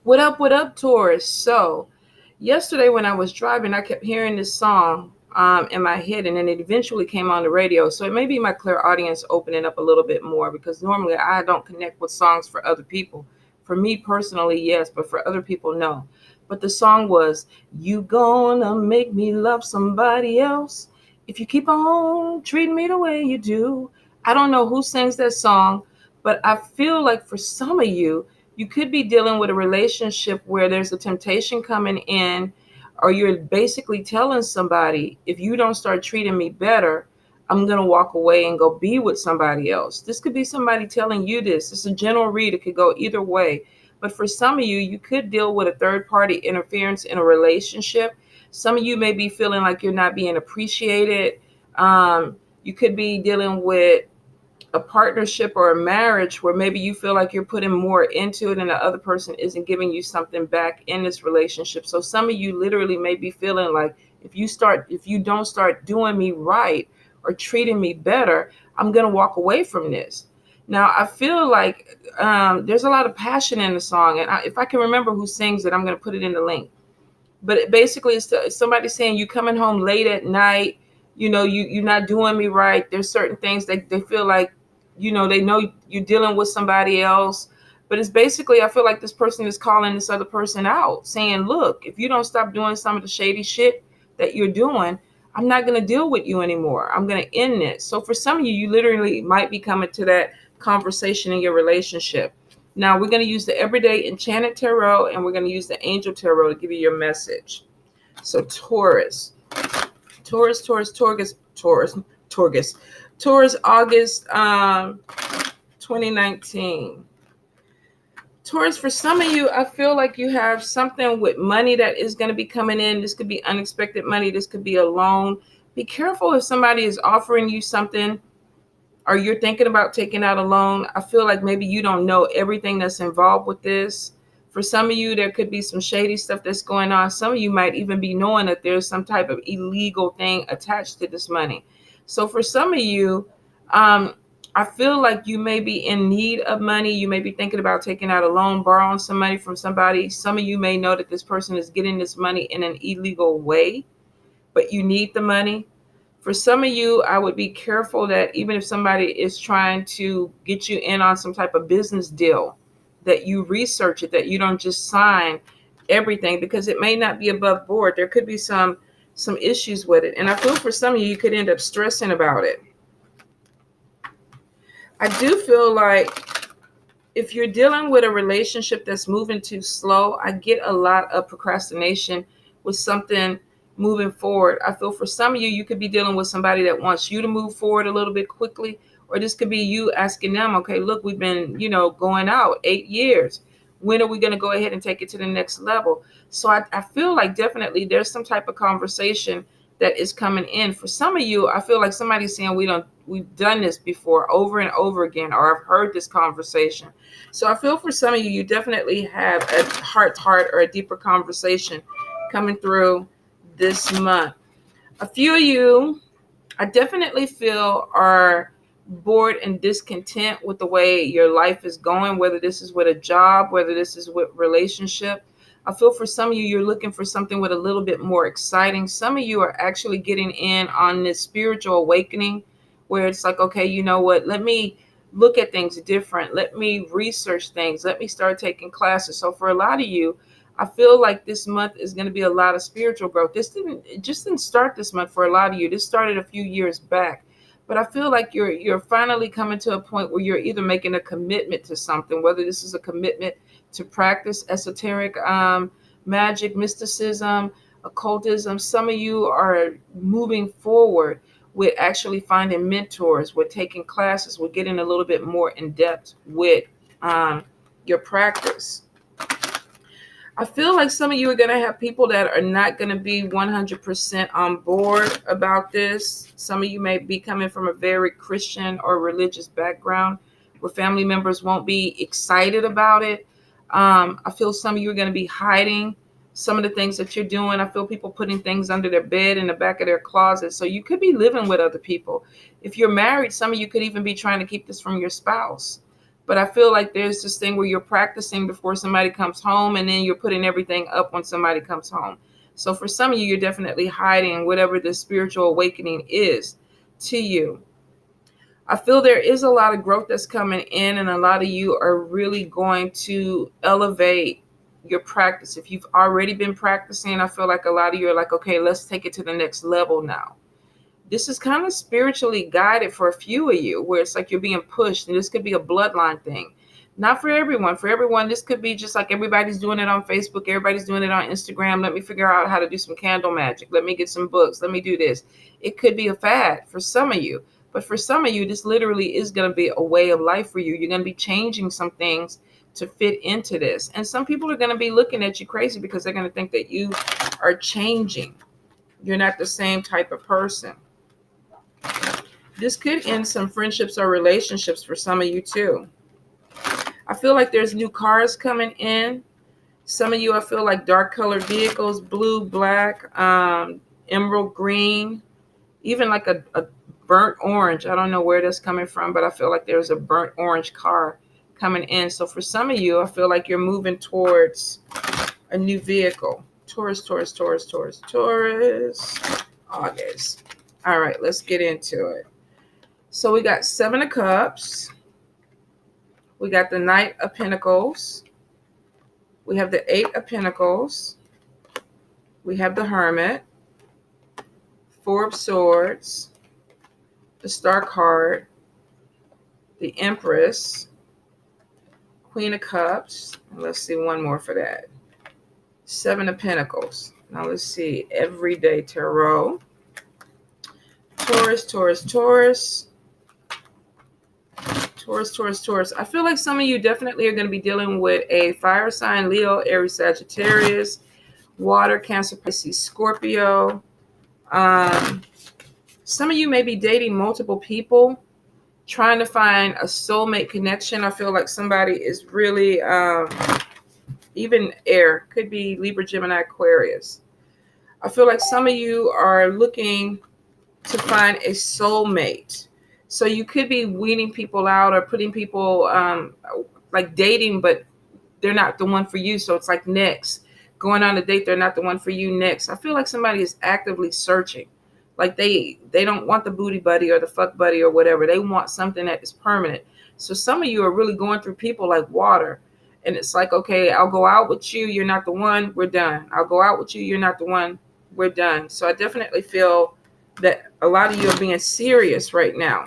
What up, Taurus? So, yesterday when I was driving, I kept hearing this song in my head, and then it eventually came on the radio. So, it may be my clear audience opening up a little bit more because normally I don't connect with songs for other people. For me personally, yes, but for other people, no. But the song was, "You gonna make me love somebody else if you keep on treating me the way you do." I don't know who sings that song, but I feel like for some of you, you could be dealing with a relationship where there's a temptation coming in, or you're basically telling somebody, if you don't start treating me better, I'm going to walk away and go be with somebody else. This could be somebody telling you this. It's a general read. It could go either way. But for some of you, you could deal with a third party interference in a relationship. Some of you may be feeling like you're not being appreciated. You could be dealing with a partnership or a marriage where maybe you feel like you're putting more into it and the other person isn't giving you something back in this relationship. So some of you literally may be feeling like if you don't start doing me right or treating me better, I'm going to walk away from this. Now I feel like there's a lot of passion in the song, and if I can remember who sings it, I'm going to put it in the link. But it basically is somebody saying you coming home late at night, you're not doing me right. There's certain things that they feel like, they know you're dealing with somebody else. But it's basically, I feel like this person is calling this other person out, saying, look, if you don't stop doing some of the shady shit that you're doing, I'm not going to deal with you anymore. I'm going to end this. So for some of you, you literally might be coming to that conversation in your relationship. Now we're going to use the Everyday Enchanted Tarot, and we're going to use the Angel Tarot to give you your message. So Taurus, Taurus, August 2019. Taurus, for some of you, I feel like you have something with money that is going to be coming in. This could be unexpected money. This could be a loan. Be careful if somebody is offering you something or you're thinking about taking out a loan. I feel like maybe you don't know everything that's involved with this. For some of you, there could be some shady stuff that's going on. Some of you might even be knowing that there's some type of illegal thing attached to this money. So for some of you, I feel like you may be in need of money. You may be thinking about taking out a loan, borrowing some money from somebody. Some of you may know that this person is getting this money in an illegal way, but you need the money. For some of you, I would be careful that even if somebody is trying to get you in on some type of business deal, that you research it, that you don't just sign everything, because it may not be above board. There could be some issues with it. And I feel for some of you, you could end up stressing about it. I do feel like if you're dealing with a relationship that's moving too slow, I get a lot of procrastination with something moving forward. I feel for some of you, you could be dealing with somebody that wants you to move forward a little bit quickly, or this could be you asking them, okay, look, we've been, going out 8 years. When are we going to go ahead and take it to the next level? So I feel like definitely there's some type of conversation that is coming in. For some of you, I feel like somebody's saying we've done this before over and over again, or I've heard this conversation. So I feel for some of you, you definitely have a heart or a deeper conversation coming through this month. A few of you, I definitely feel, are bored and discontent with the way your life is going, whether this is with a job, whether this is with relationship. I feel for some of you, you're looking for something with a little bit more exciting. Some of you are actually getting in on this spiritual awakening where it's like, okay, you know what? Let me look at things different. Let me research things. Let me start taking classes. So for a lot of you, I feel like this month is going to be a lot of spiritual growth. It just didn't start this month for a lot of you. This started a few years back. But I feel like you're finally coming to a point where you're either making a commitment to something, whether this is a commitment to practice esoteric magic, mysticism, occultism. Some of you are moving forward with actually finding mentors, with taking classes, with getting a little bit more in depth with your practice. I feel like some of you are going to have people that are not going to be 100% on board about this. Some of you may be coming from a very Christian or religious background where family members won't be excited about it. I feel some of you are going to be hiding some of the things that you're doing. I feel people putting things under their bed, in the back of their closet. So you could be living with other people. If you're married, some of you could even be trying to keep this from your spouse. But I feel like there's this thing where you're practicing before somebody comes home, and then you're putting everything up when somebody comes home. So for some of you, you're definitely hiding whatever the spiritual awakening is to you. I feel there is a lot of growth that's coming in, and a lot of you are really going to elevate your practice. If you've already been practicing, I feel like a lot of you are like, okay, let's take it to the next level now. This is kind of spiritually guided for a few of you, where it's like you're being pushed, and this could be a bloodline thing. Not for everyone. For everyone, this could be just like everybody's doing it on Facebook, everybody's doing it on Instagram. Let me figure out how to do some candle magic. Let me get some books. Let me do this. It could be a fad for some of you. But for some of you, this literally is going to be a way of life for you. You're going to be changing some things to fit into this. And some people are going to be looking at you crazy because they're going to think that you are changing. You're not the same type of person. This could end some friendships or relationships for some of you too. I feel like there's new cars coming in. Some of you, I feel like dark colored vehicles, blue, black, emerald green, even like a burnt orange. I don't know where that's coming from, but I feel like there's a burnt orange car coming in. So for some of you, I feel like you're moving towards a new vehicle. Taurus, Taurus, Taurus, Taurus, Taurus, August. All right, let's get into it. So we got 7 of Cups. We got the Knight of Pentacles. We have the 8 of Pentacles. We have the Hermit. 4 of Swords. The Star card. The Empress. Queen of Cups. And let's see one more for that. 7 of Pentacles. Now let's see. Everyday Tarot. Taurus, Taurus, Taurus. Taurus, Taurus, Taurus. I feel like some of you definitely are going to be dealing with a fire sign, Leo, Aries, Sagittarius, water, Cancer, Pisces, Scorpio. Some of you may be dating multiple people, trying to find a soulmate connection. I feel like somebody is really, even air, could be Libra, Gemini, Aquarius. I feel like some of you are looking to find a soulmate. So you could be weeding people out or putting people like dating, but they're not the one for you. So it's like next. Going on a date, they're not the one for you next. I feel like somebody is actively searching. Like they don't want the booty buddy or the fuck buddy or whatever. They want something that is permanent. So some of you are really going through people like water. And it's like, okay, I'll go out with you. You're not the one. We're done. I'll go out with you. You're not the one. We're done. So I definitely feel that a lot of you are being serious right now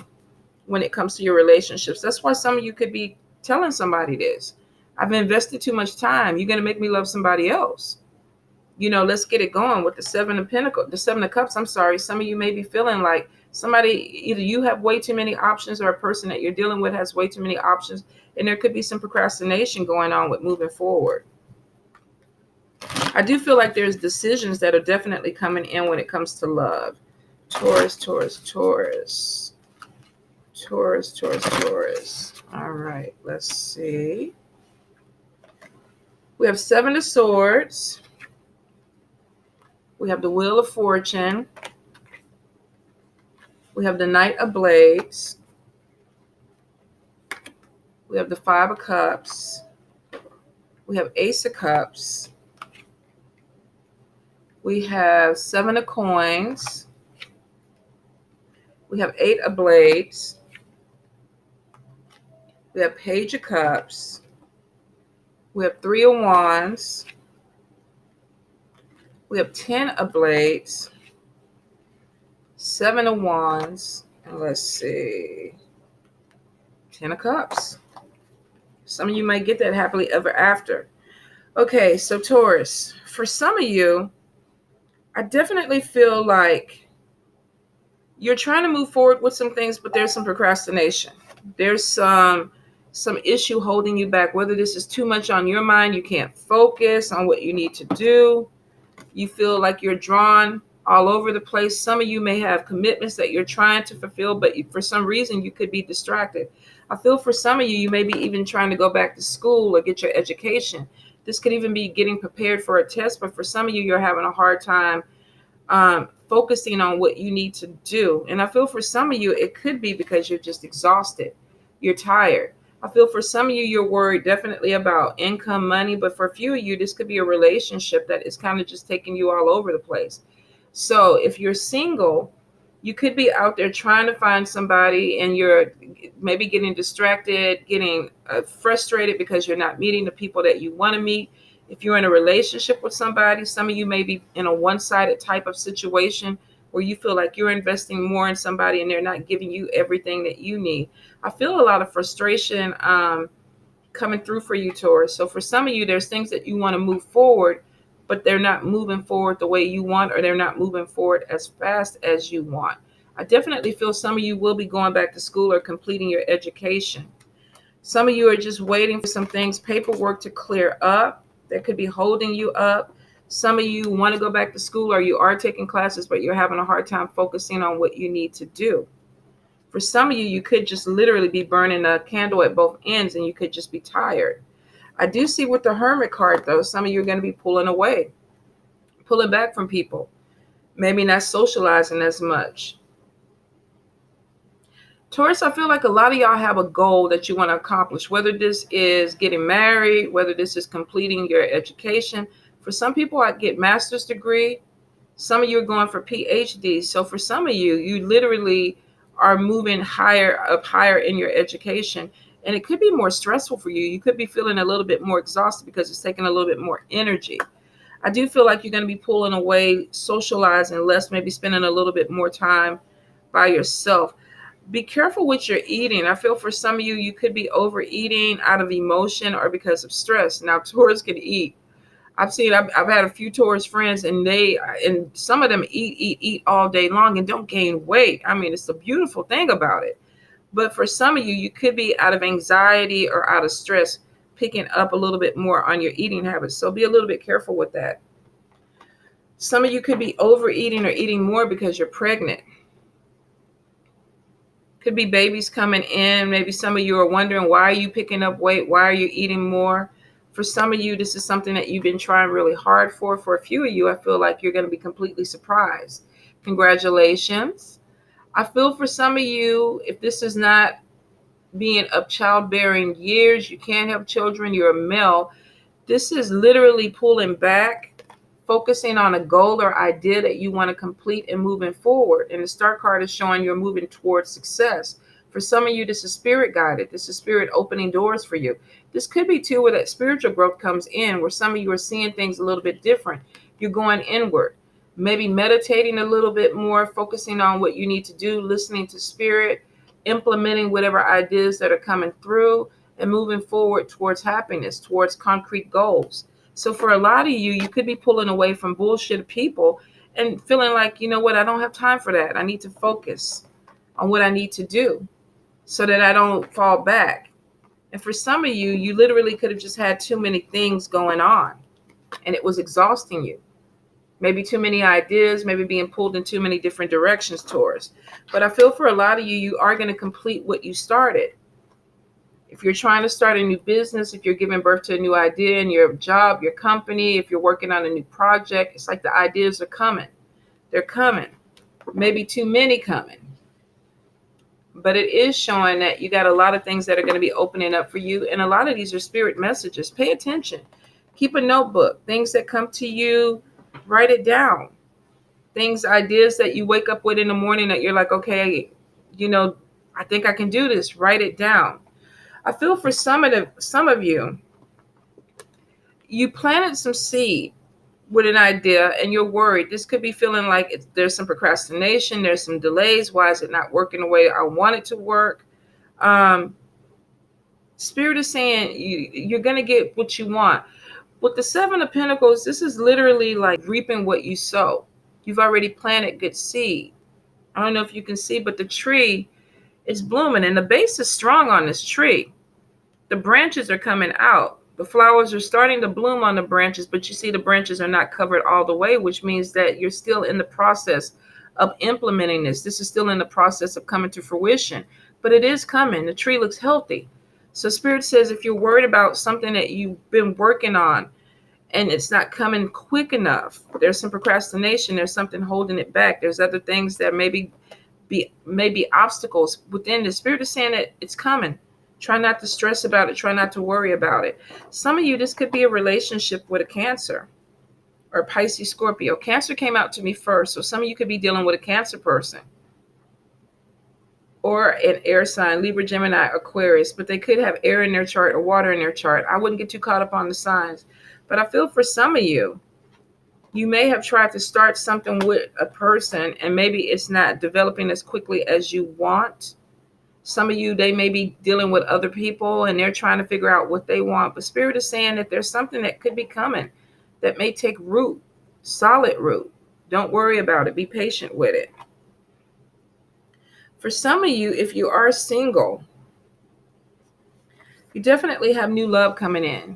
when it comes to your relationships. That's why some of you could be telling somebody this. I've invested too much time. You're going to make me love somebody else. You know, let's get it going with the 7 of Pentacles, the 7 of Cups. I'm sorry. Some of you may be feeling like somebody, either you have way too many options or a person that you're dealing with has way too many options. And there could be some procrastination going on with moving forward. I do feel like there's decisions that are definitely coming in when it comes to love. Taurus, Taurus, Taurus. Taurus, Taurus, Taurus. All right, let's see. We have 7 of Swords. We have the Wheel of Fortune. We have the Knight of Blades. We have the 5 of Cups. We have Ace of Cups. We have 7 of Coins. We have 8 of Blades. We have Page of Cups. We have 3 of Wands. We have 10 of Blades. 7 of Wands. And let's see. 10 of Cups. Some of you might get that happily ever after. Okay, so Taurus, for some of you, I definitely feel like you're trying to move forward with some things, but there's some procrastination. There's some issue holding you back, whether this is too much on your mind, you can't focus on what you need to do. You feel like you're drawn all over the place. Some of you may have commitments that you're trying to fulfill, but for some reason you could be distracted. I feel for some of you, you may be even trying to go back to school or get your education. This could even be getting prepared for a test, but for some of you, you're having a hard time focusing on what you need to do. And I feel for some of you, it could be because you're just exhausted. You're tired. I feel for some of you, you're worried definitely about income, money, but for a few of you, this could be a relationship that is kind of just taking you all over the place. So if you're single, you could be out there trying to find somebody and you're maybe getting distracted, getting frustrated because you're not meeting the people that you want to meet. If you're in a relationship with somebody, some of you may be in a one-sided type of situation where you feel like you're investing more in somebody and they're not giving you everything that you need. I feel a lot of frustration coming through for you, Taurus. So for some of you, there's things that you want to move forward, but they're not moving forward the way you want, or they're not moving forward as fast as you want. I definitely feel some of you will be going back to school or completing your education. Some of you are just waiting for some things, paperwork to clear up that could be holding you up. Some of you want to go back to school or you are taking classes, but you're having a hard time focusing on what you need to do. For some of you, you could just literally be burning a candle at both ends and you could just be tired. I do see with the Hermit card, though, some of you are going to be pulling away, pulling back from people, maybe not socializing as much. Taurus, I feel like a lot of y'all have a goal that you want to accomplish, whether this is getting married, whether this is completing your education. For some people, I get master's degree. Some of you are going for PhD. So for some of you, you literally are moving higher in your education. And it could be more stressful for you. You could be feeling a little bit more exhausted because it's taking a little bit more energy. I do feel like you're going to be pulling away, socializing less, maybe spending a little bit more time by yourself. Be careful what you're eating. I feel for some of you, you could be overeating out of emotion or because of stress. Now, Taurus can eat. I've had a few Taurus friends and some of them eat all day long and don't gain weight. I mean, it's the beautiful thing about it. But for some of you, you could be out of anxiety or out of stress, picking up a little bit more on your eating habits. So be a little bit careful with that. Some of you could be overeating or eating more because you're pregnant. Could be babies coming in. Maybe some of you are wondering, why are you picking up weight? Why are you eating more? For some of you, this is something that you've been trying really hard for. For a few of you, I feel like you're going to be completely surprised. Congratulations. I feel for some of you, if this is not being of childbearing years, you can't have children, you're a male, this is literally pulling back, focusing on a goal or idea that you want to complete and moving forward. And the star card is showing you're moving towards success. For some of you, this is spirit guided. This is spirit opening doors for you. This could be too where that spiritual growth comes in, where some of you are seeing things a little bit different. You're going inward, maybe meditating a little bit more, focusing on what you need to do, listening to spirit, implementing whatever ideas that are coming through, and moving forward towards happiness, towards concrete goals. So for a lot of you, you could be pulling away from bullshit people and feeling like, you know what, I don't have time for that. I need to focus on what I need to do so that I don't fall back. And for some of you, you literally could have just had too many things going on and it was exhausting you. Maybe too many ideas, maybe being pulled in too many different directions, Taurus. But I feel for a lot of you, you are going to complete what you started. If you're trying to start a new business, if you're giving birth to a new idea in your job, your company, if you're working on a new project, it's like the ideas are coming. They're coming. Maybe too many coming. But it is showing that you got a lot of things that are going to be opening up for you. And a lot of these are spirit messages. Pay attention. Keep a notebook. Things that come to you, write it down. Things, ideas that you wake up with in the morning that you're like, okay, I think I can do this. Write it down. I feel for some of you, you planted some seed with an idea and you're worried. This could be feeling like there's some procrastination, there's some delays. Why is it not working the way I want it to work? Spirit is saying you're going to get what you want. With the Seven of Pentacles, this is literally like reaping what you sow. You've already planted good seed. I don't know if you can see, but the tree is blooming and the base is strong on this tree. The branches are coming out. The flowers are starting to bloom on the branches, but you see the branches are not covered all the way, which means that you're still in the process of implementing this. This is still in the process of coming to fruition, but it is coming. The tree looks healthy. So Spirit says if you're worried about something that you've been working on and it's not coming quick enough, there's some procrastination, there's something holding it back. There's other things that maybe obstacles within. The Spirit is saying that it's coming. Try not to stress about it. Try not to worry about it. Some of you, this could be a relationship with a Cancer or Pisces, Scorpio. Cancer came out to me first. So some of you could be dealing with a Cancer person or an air sign, Libra, Gemini, Aquarius, but they could have air in their chart or water in their chart. I wouldn't get too caught up on the signs. But I feel for some of you, you may have tried to start something with a person and maybe it's not developing as quickly as you want. Some of you, they may be dealing with other people and they're trying to figure out what they want. But Spirit is saying that there's something that could be coming that may take root, solid root. Don't worry about it. Be patient with it. For some of you, if you are single, you definitely have new love coming in.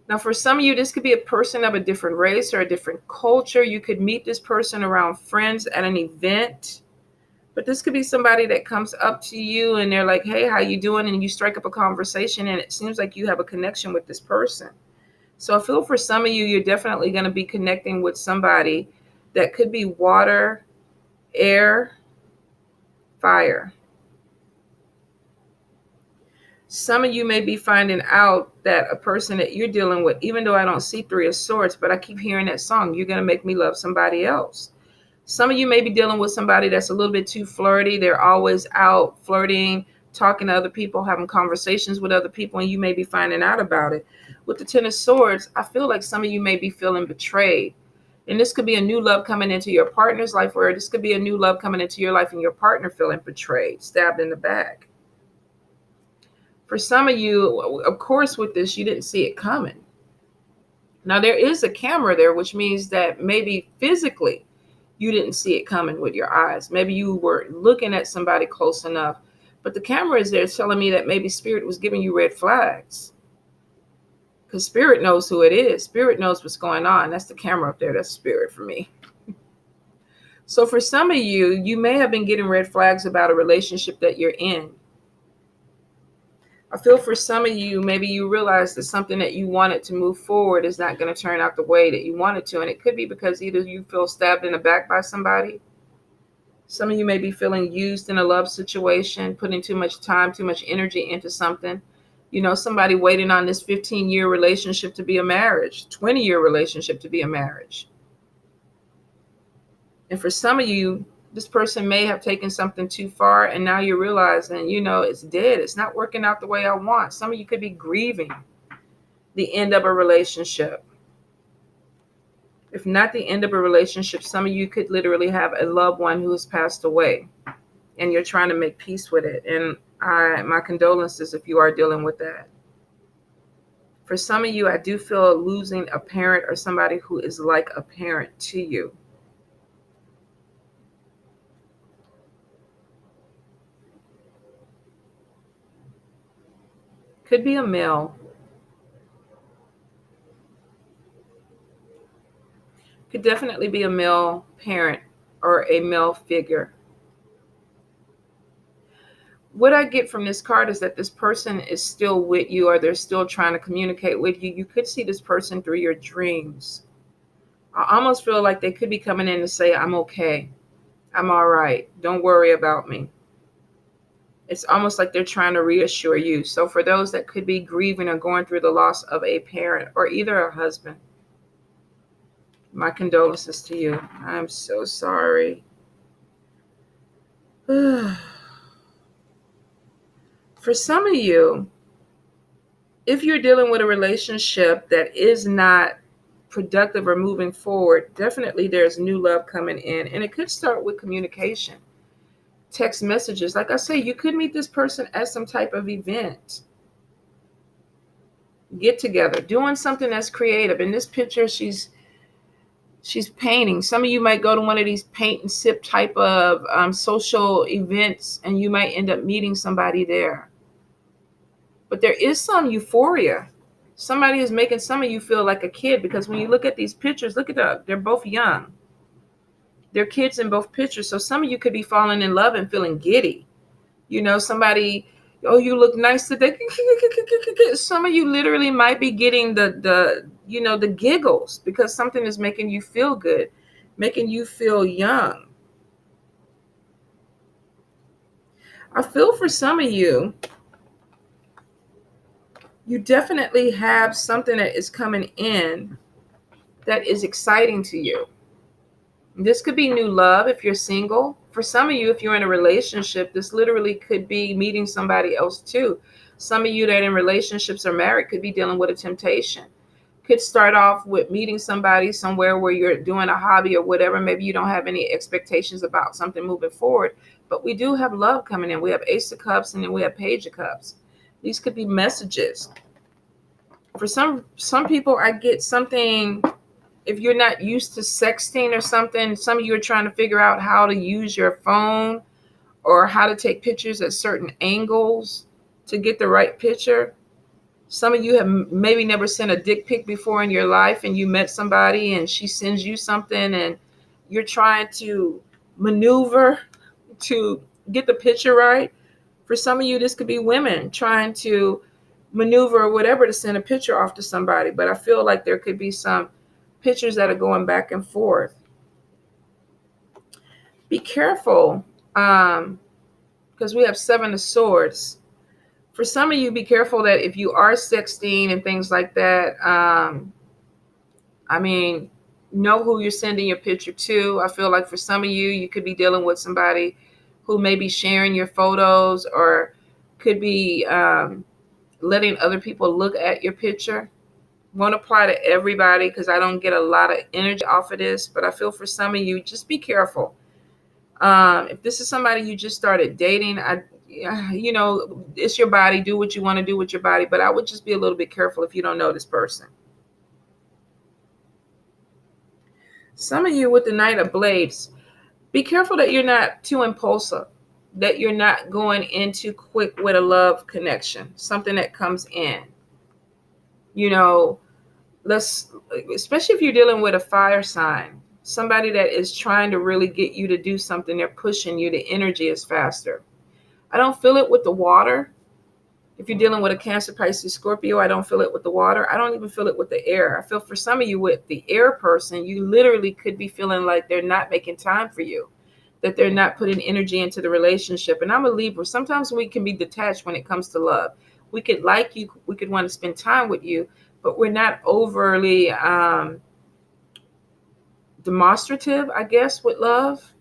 Now, for some of you, this could be a person of a different race or a different culture. You could meet this person around friends at an event. But this could be somebody that comes up to you and they're like, hey, how you doing? And you strike up a conversation and it seems like you have a connection with this person. So I feel for some of you, you're definitely going to be connecting with somebody that could be water, air, fire. Some of you may be finding out that a person that you're dealing with, even though I don't see Three of Swords, but I keep hearing that song, you're going to make me love somebody else. Some of you may be dealing with somebody that's a little bit too flirty. They're always out flirting, talking to other people, having conversations with other people, and you may be finding out about it. With the Ten of Swords, I feel like some of you may be feeling betrayed. And this could be a new love coming into your partner's life, or this could be a new love coming into your life and your partner feeling betrayed, stabbed in the back. For some of you, of course, with this, you didn't see it coming. Now, there is a camera there, which means that maybe physically you didn't see it coming with your eyes. Maybe you were looking at somebody close enough, but the camera is there telling me that maybe Spirit was giving you red flags. Because Spirit knows who it is. Spirit knows what's going on. That's the camera up there. That's Spirit for me. So for some of you, you may have been getting red flags about a relationship that you're in. I feel for some of you, maybe you realize that something that you wanted to move forward is not going to turn out the way that you wanted to. And it could be because either you feel stabbed in the back by somebody. Some of you may be feeling used in a love situation, putting too much time, too much energy into something. You know, somebody waiting on this 15-year relationship to be a marriage, 20-year relationship to be a marriage. And for some of you, this person may have taken something too far and now you're realizing, you know, it's dead. It's not working out the way I want. Some of you could be grieving the end of a relationship. If not the end of a relationship, some of you could literally have a loved one who has passed away and you're trying to make peace with it. And my condolences if you are dealing with that. For some of you, I do feel losing a parent or somebody who is like a parent to you. Could be a male. Could definitely be a male parent or a male figure. What I get from this card is that this person is still with you or they're still trying to communicate with you. You could see this person through your dreams. I almost feel like they could be coming in to say, I'm okay. I'm all right. Don't worry about me. It's almost like they're trying to reassure you. So for those that could be grieving or going through the loss of a parent or either a husband, my condolences to you. I'm so sorry. For some of you, if you're dealing with a relationship that is not productive or moving forward, definitely there's new love coming in. And it could start with communication. Text messages. Like I say, you could meet this person at some type of event. Get together. Doing something that's creative. In this picture, she's painting. Some of you might go to one of these paint and sip type of social events, and you might end up meeting somebody there. But there is some euphoria. Somebody is making some of you feel like a kid, because when you look at these pictures, look at that. They're both young. They're kids in both pictures. So some of you could be falling in love and feeling giddy. You know, somebody, oh, you look nice today. Some of you literally might be getting the giggles because something is making you feel good, making you feel young. I feel for some of you, You definitely have something that is coming in that is exciting to you. This could be new love if you're single. For some of you, if you're in a relationship, this literally could be meeting somebody else too. Some of you that in relationships are married could be dealing with a temptation. Could start off with meeting somebody somewhere where you're doing a hobby or whatever. Maybe you don't have any expectations about something moving forward, but we do have love coming in. We have Ace of Cups and then we have Page of Cups. These could be messages. For some people, I get something. If you're not used to sexting or something, some of you are trying to figure out how to use your phone or how to take pictures at certain angles to get the right picture. Some of you have maybe never sent a dick pic before in your life, and you met somebody and she sends you something and you're trying to maneuver to get the picture right. For some of you, this could be women trying to maneuver or whatever to send a picture off to somebody. But I feel like there could be some pictures that are going back and forth. Be careful, because we have Seven of Swords. For some of you, be careful that if you are sexting and things like that, I mean, know who you're sending your picture to. I feel like for some of you, you could be dealing with somebody who may be sharing your photos or could be letting other people look at your picture. Won't apply to everybody because I don't get a lot of energy off of this, but I feel for some of you, just be careful. If this is somebody you just started dating, it's your body. Do what you want to do with your body, but I would just be a little bit careful if you don't know this person. Some of you with the Knight of Blades, be careful that you're not too impulsive, that you're not going in too quick with a love connection, something that comes in. Especially if you're dealing with a fire sign, somebody that is trying to really get you to do something, they're pushing you, the energy is faster. I don't feel it with the water. If you're dealing with a Cancer, Pisces, Scorpio, I don't feel it with the water. I don't even feel it with the air. I feel for some of you with the air person, you literally could be feeling like they're not making time for you, that they're not putting energy into the relationship. And I'm a Libra. Sometimes we can be detached when it comes to love. We could like you. We could want to spend time with you, but we're not overly demonstrative, I guess, with love.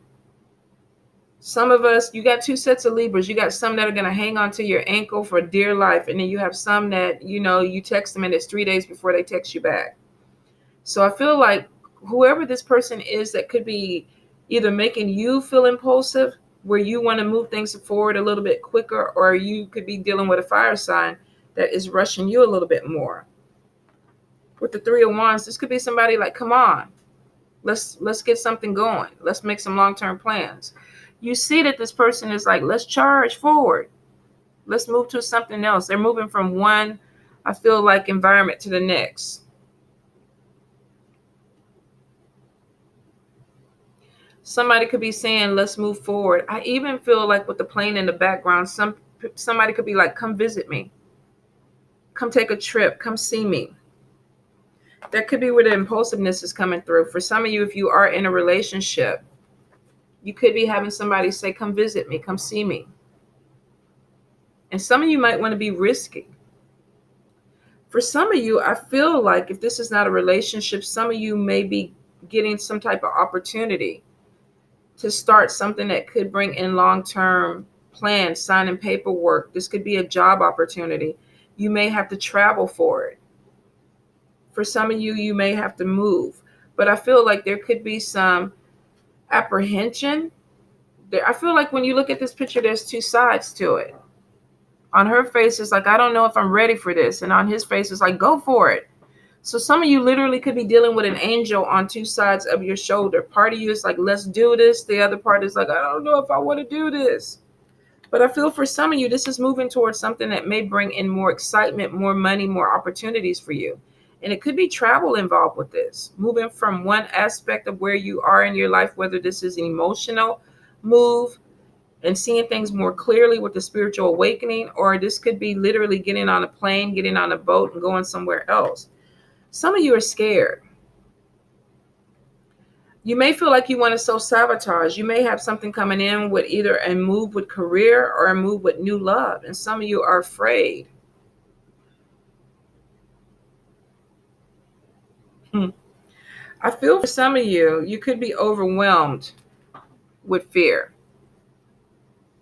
Some of us, you got two sets of Libras. You got some that are going to hang on to your ankle for dear life. And then you have some that, you text them and it's 3 days before they text you back. So I feel like whoever this person is that could be either making you feel impulsive, where you want to move things forward a little bit quicker, or you could be dealing with a fire sign that is rushing you a little bit more. With the Three of Wands, this could be somebody like, come on, let's get something going. Let's make some long-term plans. You see that this person is like, let's charge forward. Let's move to something else. They're moving from one, I feel like, environment to the next. Somebody could be saying, let's move forward. I even feel like with the plane in the background, somebody could be like, come visit me. Come take a trip. Come see me. That could be where the impulsiveness is coming through. For some of you, if you are in a relationship, you could be having somebody say, come visit me. Come see me. And some of you might want to be risky. For some of you, I feel like if this is not a relationship, some of you may be getting some type of opportunity to start something that could bring in long-term plans, signing paperwork. This could be a job opportunity. You may have to travel for it. For some of you, you may have to move. But I feel like there could be some apprehension. I feel like when you look at this picture, there's two sides to it. On her face, it's like, I don't know if I'm ready for this. And on his face, it's like, go for it. So some of you literally could be dealing with an angel on two sides of your shoulder. Part of you is like, let's do this. The other part is like, I don't know if I want to do this. But I feel for some of you, this is moving towards something that may bring in more excitement, more money, more opportunities for you. And it could be travel involved with this. Moving from one aspect of where you are in your life, whether this is an emotional move and seeing things more clearly with the spiritual awakening, or this could be literally getting on a plane, getting on a boat and going somewhere else. Some of you are scared. You may feel like you want to self-sabotage. You may have something coming in with either a move with career or a move with new love. And some of you are afraid. I feel for some of you, you could be overwhelmed with fear.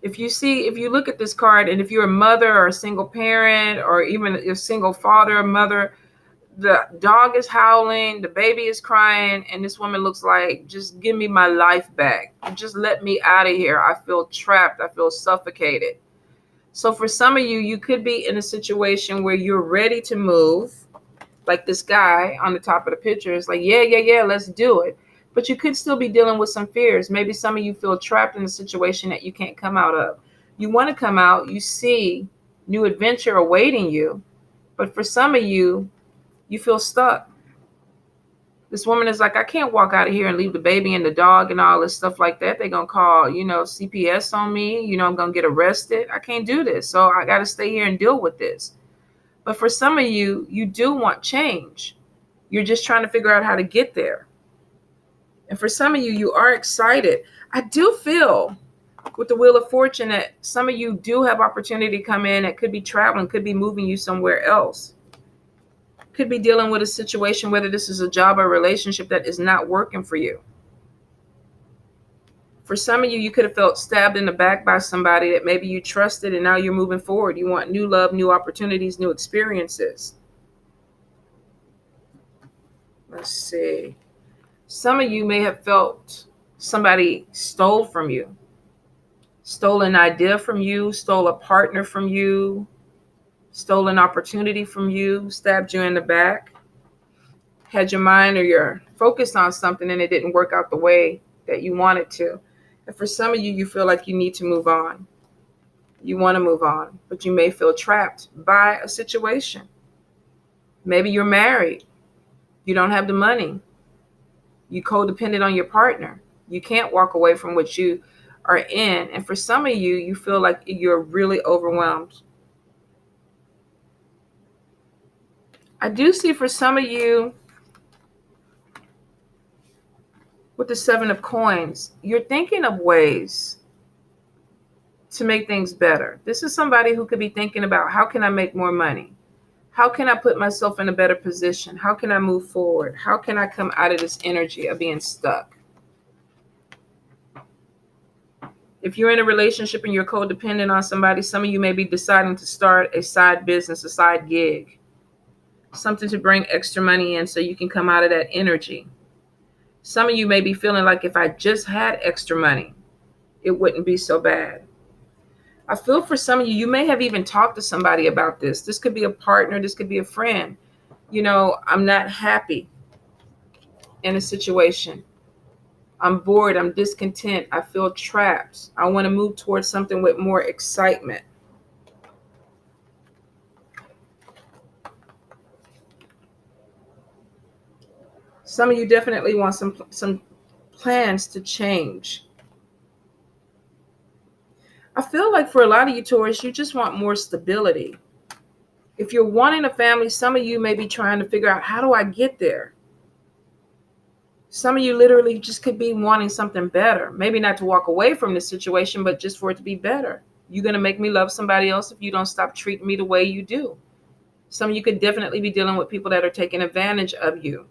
If you look at this card, and if you're a mother or a single parent, or even a single father or mother, the dog is howling, the baby is crying, and this woman looks like, just give me my life back. Just let me out of here. I feel trapped. I feel suffocated. So for some of you, you could be in a situation where you're ready to move. Like this guy on the top of the picture is like, yeah, let's do it. But you could still be dealing with some fears. Maybe some of you feel trapped in a situation that you can't come out of. You want to come out. You see new adventure awaiting you. But for some of you, you feel stuck. This woman is like, I can't walk out of here and leave the baby and the dog and all this stuff like that. They're going to call, CPS on me. I'm going to get arrested. I can't do this. So I got to stay here and deal with this. But for some of you, you do want change. You're just trying to figure out how to get there. And for some of you, you are excited. I do feel with the Wheel of Fortune that some of you do have opportunity to come in. It could be traveling, could be moving you somewhere else. Could be dealing with a situation, whether this is a job or relationship that is not working for you. For some of you, you could have felt stabbed in the back by somebody that maybe you trusted, and now you're moving forward. You want new love, new opportunities, new experiences. Let's see. Some of you may have felt somebody stole from you, stole an idea from you, stole a partner from you, stole an opportunity from you, stabbed you in the back, had your mind or your focus on something and it didn't work out the way that you wanted to. And for some of you, you feel like you need to move on. You want to move on, but you may feel trapped by a situation. Maybe you're married. You don't have the money. You codependent on your partner. You can't walk away from what you are in. And for some of you, you feel like you're really overwhelmed. I do see for some of you, with the Seven of Coins, you're thinking of ways to make things better. This is somebody who could be thinking about, how can I make more money? How can I put myself in a better position? How can I move forward? How can I come out of this energy of being stuck? If you're in a relationship and you're codependent on somebody, some of you may be deciding to start a side business, a side gig, something to bring extra money in so you can come out of that energy. Some of you may be feeling like, if I just had extra money, it wouldn't be so bad. I feel for some of you, you may have even talked to somebody about this. This could be a partner. This could be a friend. I'm not happy in a situation. I'm bored. I'm discontent. I feel trapped. I want to move towards something with more excitement. Some of you definitely want some plans to change. I feel like for a lot of you, Taurus, you just want more stability. If you're wanting a family, some of you may be trying to figure out, how do I get there? Some of you literally just could be wanting something better. Maybe not to walk away from this situation, but just for it to be better. You're going to make me love somebody else if you don't stop treating me the way you do. Some of you could definitely be dealing with people that are taking advantage of you,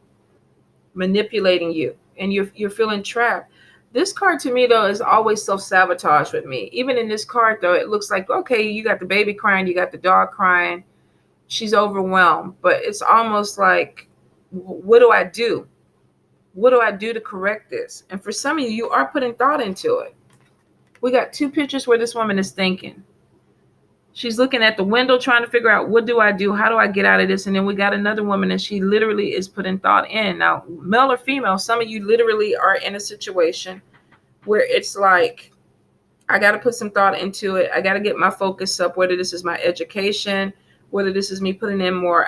manipulating you, and you're feeling trapped. This card to me, though, is always self-sabotage with me. Even in this card, though, it looks like, okay, you got the baby crying, you got the dog crying. She's overwhelmed, but it's almost like, what do I do? What do I do to correct this? And for some of you, you are putting thought into it. We got two pictures where this woman is thinking. She's looking at the window trying to figure out, what do I do? How do I get out of this? And then we got another woman and she literally is putting thought in. Now, male or female, some of you literally are in a situation where it's like, I got to put some thought into it. I got to get my focus up, whether this is my education, whether this is me putting in more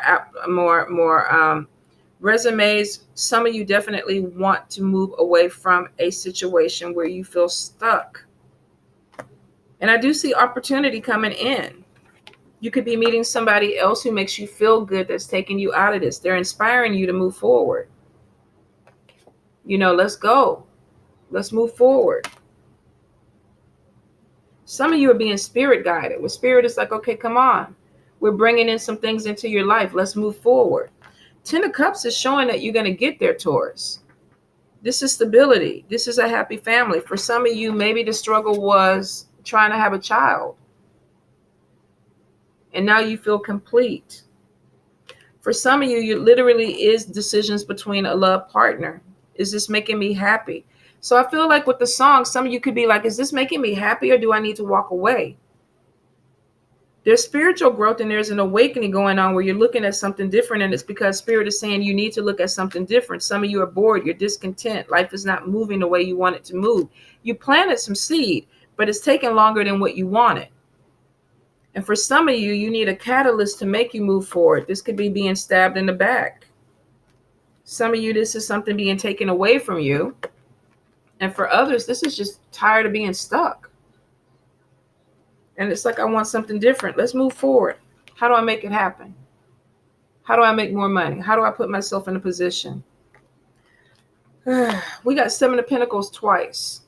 resumes. Some of you definitely want to move away from a situation where you feel stuck. And I do see opportunity coming in. You could be meeting somebody else who makes you feel good, that's taking you out of this. They're inspiring you to move forward. Let's go. Let's move forward. Some of you are being spirit guided. Where spirit is like, okay, come on. We're bringing in some things into your life. Let's move forward. Ten of Cups is showing that you're going to get there, Taurus. This is stability. This is a happy family. For some of you, maybe the struggle was trying to have a child, and now you feel complete. For some of you, it literally is decisions between a love partner. Is this making me happy? So I feel like with the song, some of you could be like, is this making me happy, or do I need to walk away? There's spiritual growth and there's an awakening going on where you're looking at something different, and it's because Spirit is saying you need to look at something different. Some of you are bored, you're discontent, life is not moving the way you want it to move. You planted some seed, but it's taking longer than what you wanted. And for some of you, you need a catalyst to make you move forward. This could be being stabbed in the back. Some of you, this is something being taken away from you. And for others, this is just tired of being stuck. And it's like, I want something different. Let's move forward. How do I make it happen? How do I make more money? How do I put myself in a position? We got Seven of Pentacles twice.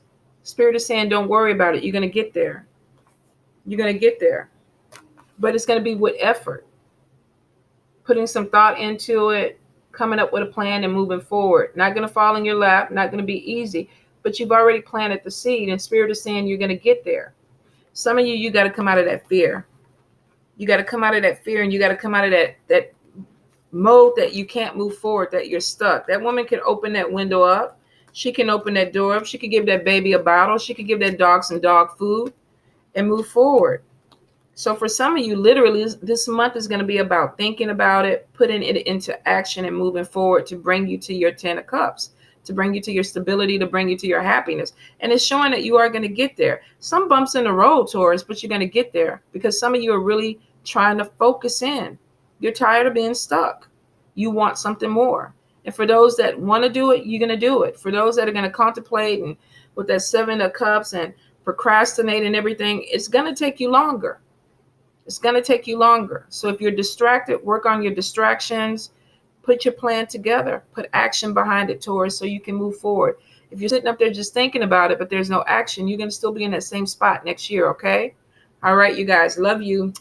Spirit is saying, don't worry about it. You're going to get there. You're going to get there. But it's going to be with effort. Putting some thought into it, coming up with a plan and moving forward. Not going to fall in your lap. Not going to be easy. But you've already planted the seed, and Spirit is saying you're going to get there. Some of you, you got to come out of that fear. You got to come out of that fear, and you got to come out of that mode that you can't move forward, that you're stuck. That woman can open that window up. She can open that door up. She could give that baby a bottle. She could give that dog some dog food and move forward. So for some of you, literally, this month is going to be about thinking about it, putting it into action and moving forward to bring you to your 10 of Cups, to bring you to your stability, to bring you to your happiness. And it's showing that you are going to get there. Some bumps in the road, Taurus, but you're going to get there because some of you are really trying to focus in. You're tired of being stuck. You want something more. And for those that want to do it, you're going to do it. For those that are going to contemplate and with that 7 of Cups and procrastinate and everything, it's going to take you longer. It's going to take you longer. So if you're distracted, work on your distractions. Put your plan together. Put action behind it, Taurus, so you can move forward. If you're sitting up there just thinking about it, but there's no action, you're going to still be in that same spot next year, okay? All right, you guys. Love you.